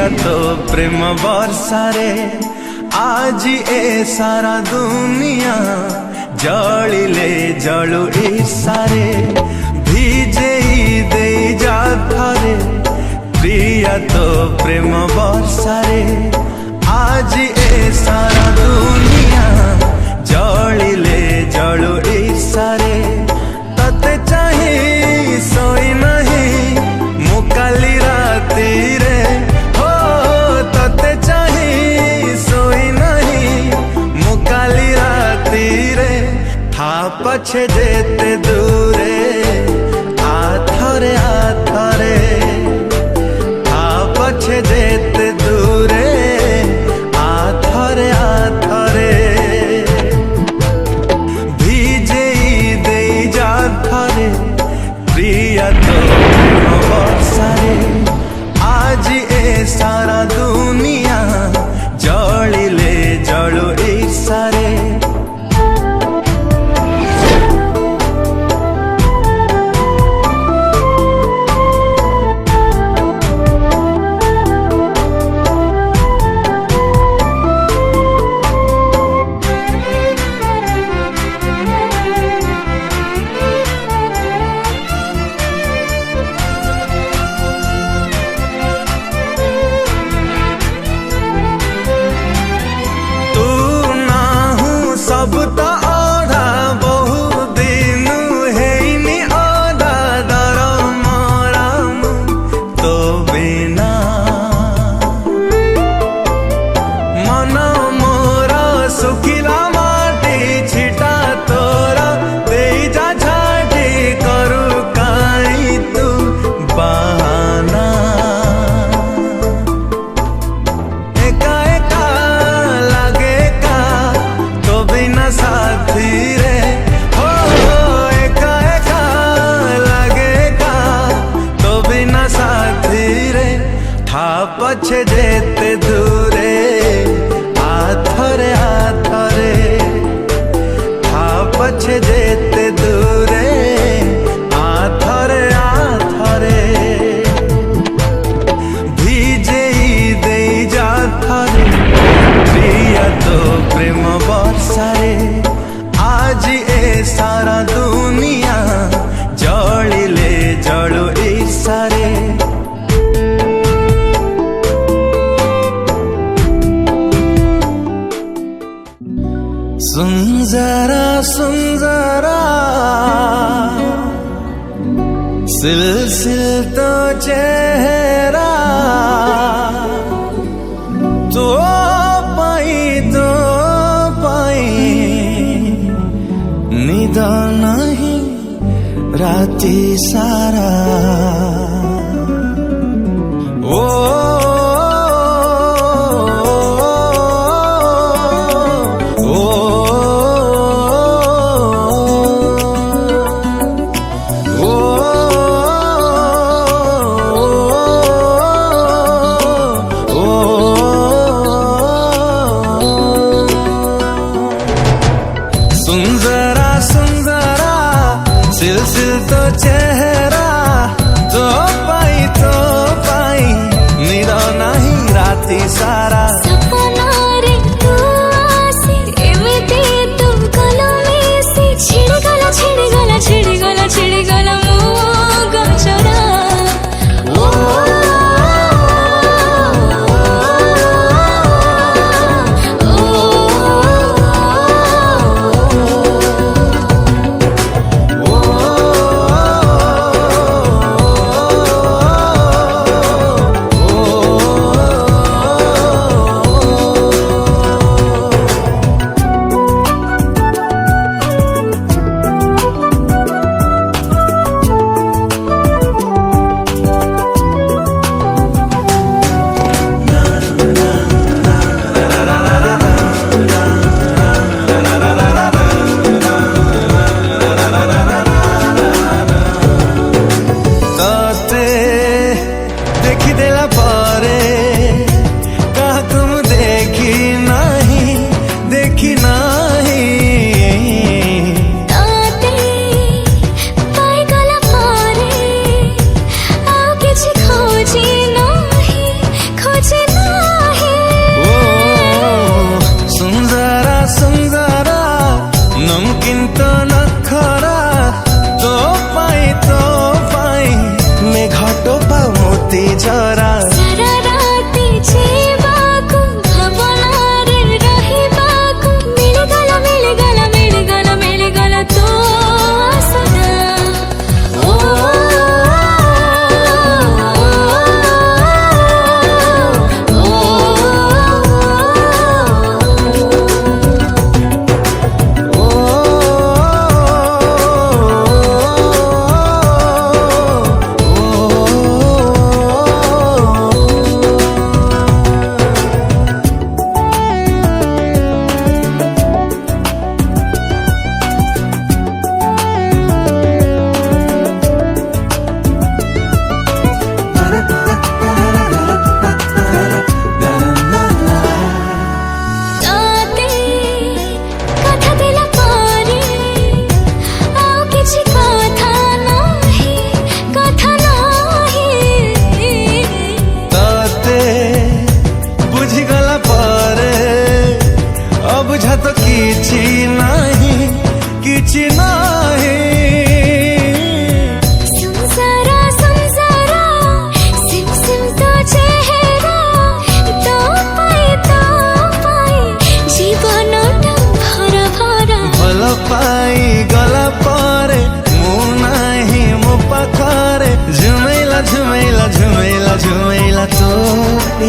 प्रिया तो प्रेम वर्षारे आज ए सारा दुनिया जलिले जलु ईर्षारे भिजे दे जा थारे प्रिया तो प्रेम वर्षारे आज ए सारा दुनिया जलिले जलु ईर्षारे तते चाहे सोई नहीं मुकाली राती रे हो तते चाहे सोई नहीं मुकाली राती रे था पछे जेते दूरे आथरे आथरे था पछे जेते दूरे आथरे आथरे भिजे दे जा थारे प्रिया तो प्रेम वर्षारे आज ए सारा दुनिया जलिले जलु ईर्षारे सब तो आधा बहु दिन है आधा दर मराम तो बिना मन मोरा सुखिला माटी छिटा तोरा दे जा झाटी करू काई तू बहाना एका एका लागे का तो बिना साथी रे हो एका एका लगेगा तो बिना साथी रे था पछे जेते दूरे आथरे आथरे था पछे जेते दूरे आथरे आथरे भिजे दे जा थारे प्रिया तो प्रेम वर्षारे आज ए सारा दुनिया जलिले जलु ईर्षारे सुंजरा सुंजरा सिलसिल तो चेहरा तो पाई निद नहीं राती सारा ओ सुंदरा सुंदरा सिलसिल तो चेहरा तो पाई निरा नहीं राती सारा सपना रे तू आसी एमती तू गला में से छिड़ गला मो गचरा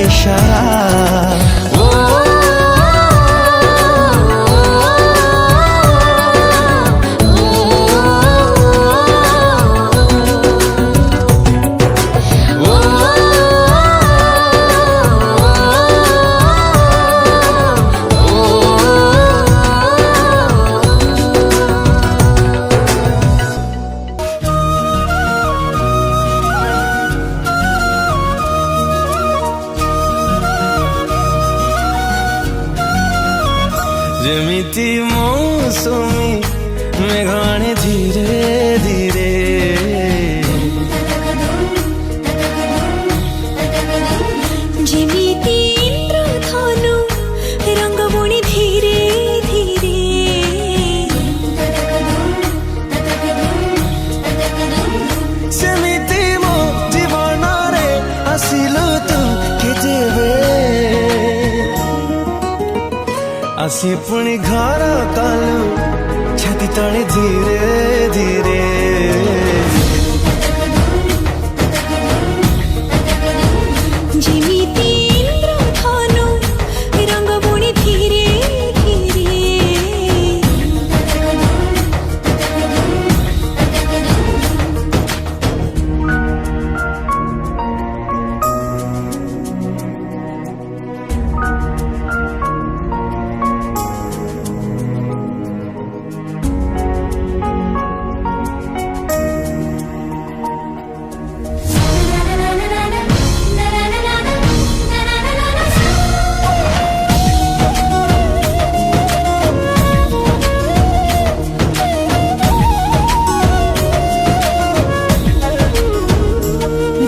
इशारा। ओ, ଯେମିତି ମୌସୁମୀ ମେଘାଣି ଧୀରେ ଧୀରେ ଯେମିତି ଇନ୍ଦ୍ରଧନୁ ରଙ୍ଗ ବୁଣି ଧୀରେ ଧୀରେ ସେମିତି ମୋ ଜୀବନରେ ଆସିଲୁ ତୁ କେତେବେ आसी पुणी घर कलु छाती तले धीरे धीरे ଯେମିତି ଇନ୍ଦ୍ରଧନୁ ରଙ୍ଗ ବୁଣି ଧୀରେ ଧୀରେ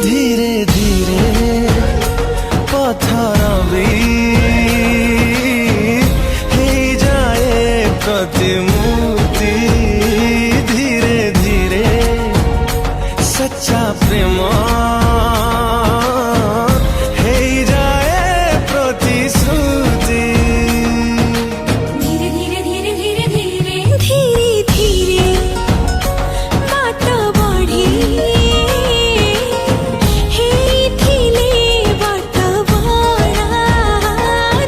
धीरे धीरे पत्थर भी हे जाए प्रतिमूर्ति धीरे धीरे सच्चा प्रेम हे जाए प्रतिश्रुति धीरे धीरे धीरे धीरे धीरे धीरे धीरे बात बढ़ी ହେଇଥିଲେ ବାଟ ବଳା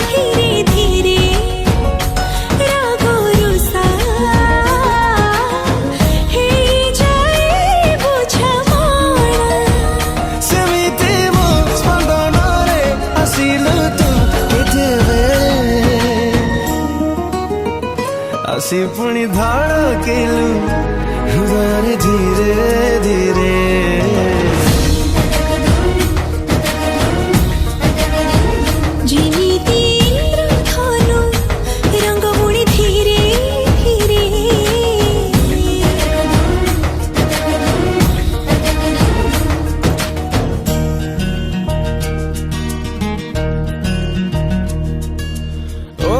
ଧୀରେ ଧୀରେ ରାଗ ରୁଷା ହେଇଯାଏ ବୁଝାମଣା ସେମିତି ମୋ ସ୍ପନ୍ଦନରେ ଆସିଲୁ ତୁ କେତେବେ ଆସି ପୁଣି ଧଡ଼କେଲୁ ହୃଦୟରେ ଧୀରେ ଧୀରେ ଯେମିତି ଇନ୍ଦ୍ରଧନୁ ରଙ୍ଗ ବୁଣି ଧୀରେ ଧୀରେ ओ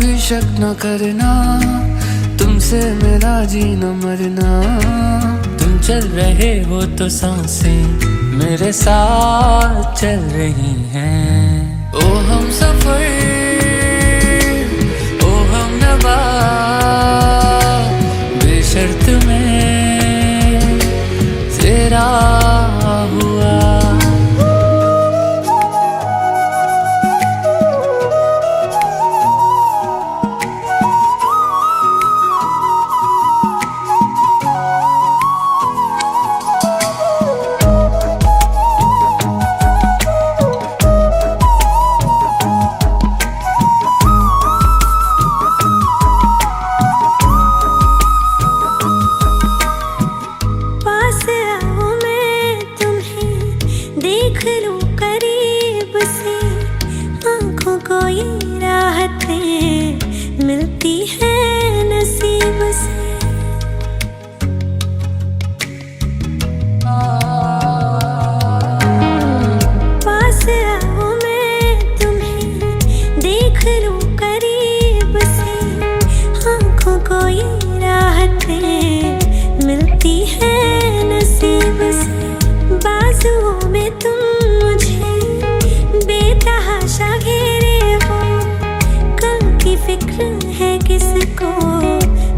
भी शक न करना, तुमसे मेरा जीना मरना। तुम चल रहे हो तो सांसें मेरे साथ चल रही हैं। ओ हम सफर, ओ हम नवा, बेशर्त में तेरा हुआ। मिलती है नसीब से। पास आओ मैं तुम्हें देख लूं करीब से, आँखों को ये राहतें मिलती है नसीब से। बाजुओं में तुम मुझे बेतहाशा घेरे हो, कल की फिक्र है किसको,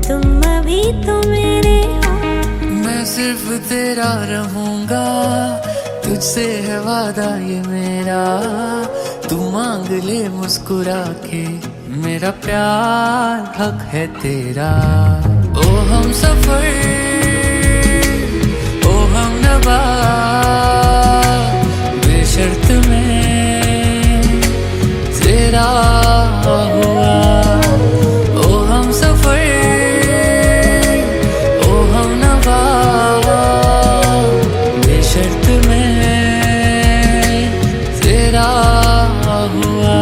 तुम अभी तो मेरे हो। मैं सिर्फ तेरा रहूंगा, तुझसे है वादा ये मेरा। तू मांग ले मुस्कुरा के, मेरा प्यार हक है तेरा। ओ हम सफर, ओ हम नवा, बेशर्त में तेरा हुआ। ओ हम सफर, ओ हम नवा, बेशर्त में तेरा हुआ।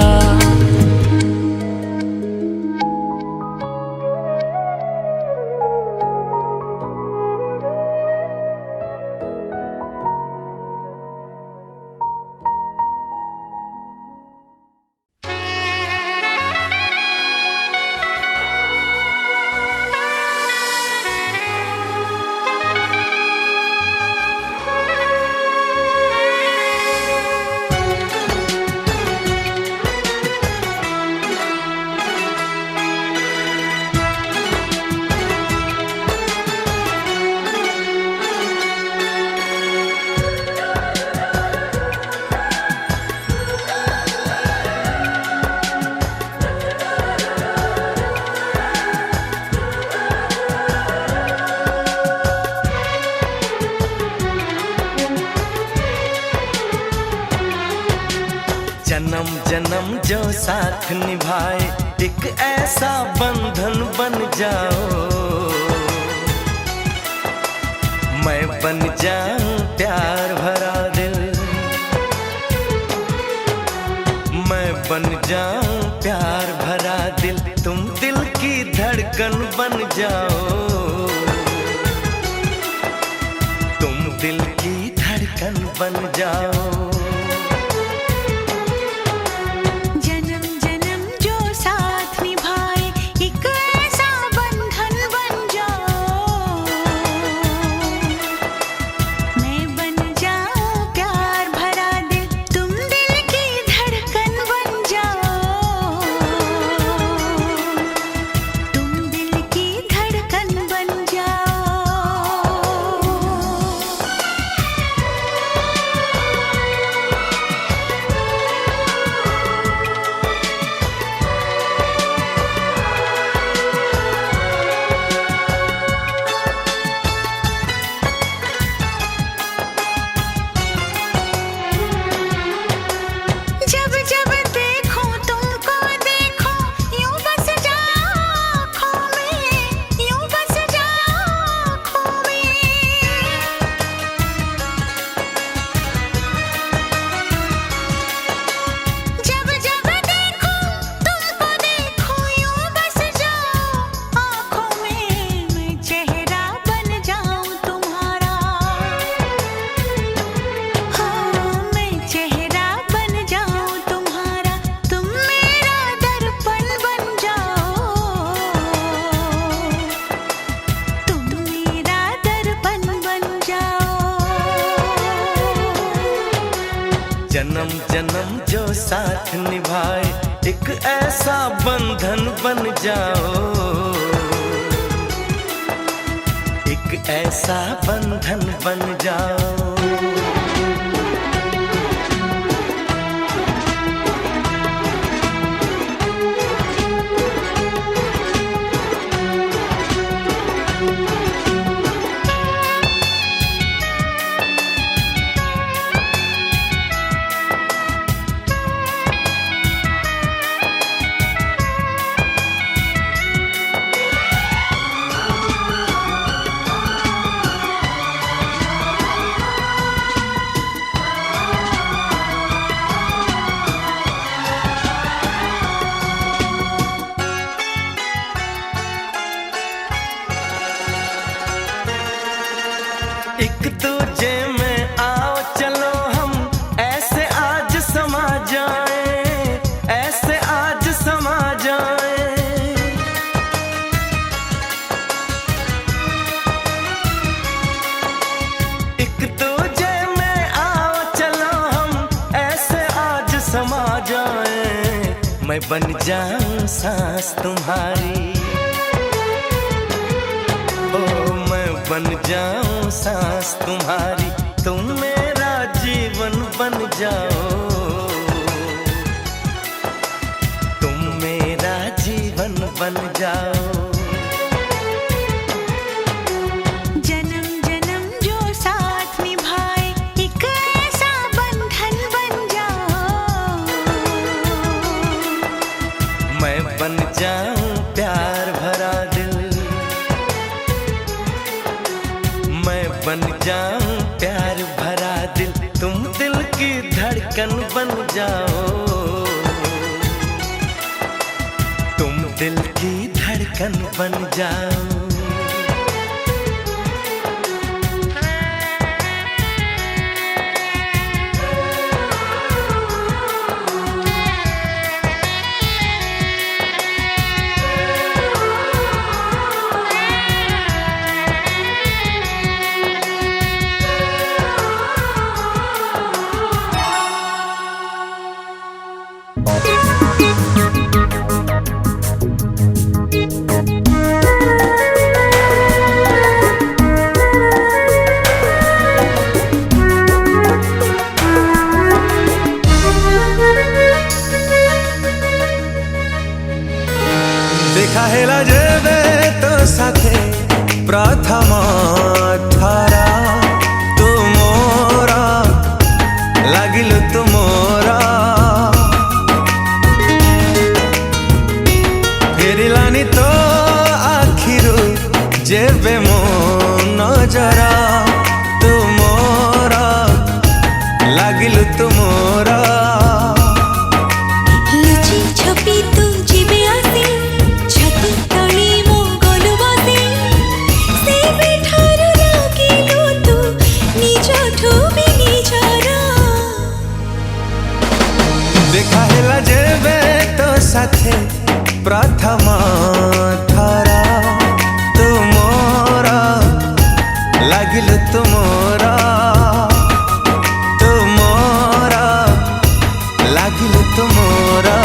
जन्म जन्म जो साथ निभाए, एक ऐसा बंधन बन जाओ। मैं बन जाऊं प्यार भरा दिल, मैं बन जाऊं प्यार भरा दिल। तुम दिल की धड़कन बन जाओ, तुम दिल की धड़कन बन जाओ। जन्म जो साथ निभाए, एक ऐसा बंधन बन जाओ, एक ऐसा बंधन बन जाओ। एक दूजे में आओ चलो हम ऐसे आज समा जाएं, ऐसे आज समा जाएं। एक दूजे में आओ चलो हम ऐसे आज समा जाएं। मैं बन जाऊं सांस तुम्हारी, बन जाऊं सांस तुम्हारी, तुम मेरा जीवन बन जाओ, तुम मेरा जीवन बन जाओ। जन्म जन्म जो साथ निभाए, एक ऐसा बंधन बन जाओ। मैं बन जाऊं प्यार भरा दिल, मैं बन जाऊं प्यार भरा दिल, तुम दिल की धड़कन बन जाओ, तुम दिल की धड़कन बन जाओ। देखा हेला जेबे तो साथे प्रथम थारा, तुमोरा लागिलु तुमोरा, फेरिलानी तो आखिरु जेबे मो नजरा, तुमोरा लागिलु तुमोरा। लुचि छपी तू जीवे आसे, छाती तले मो गलु बसे, से बेठारु लागिलु तू निजठु भी निजरा। देखा हेला जेबे तो साथे प्रथम थारा, तुमोरा लागिलु तुमोरा, तुमोरा लागिलु तुमोरा।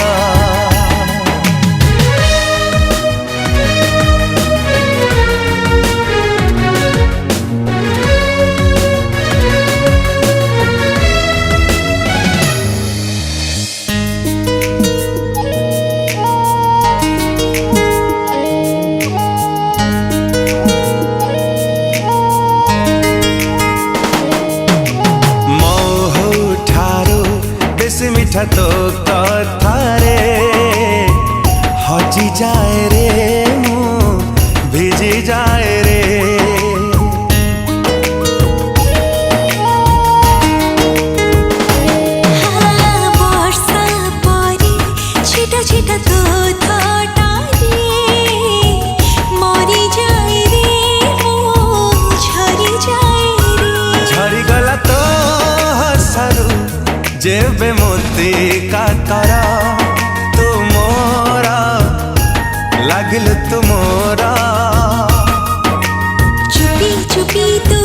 मिठा तो कथारे हजी जाए रे, मु भिजी जाए रे। हाँ वर्षा परी छिटा छिटा तो थटारे, मरी जाए रे मु झरी जाए रे। झरी गला तो हसारू जेबे मोती काकरा, तुमोरा लागिलु तुमोरा। चुपी चुपी तू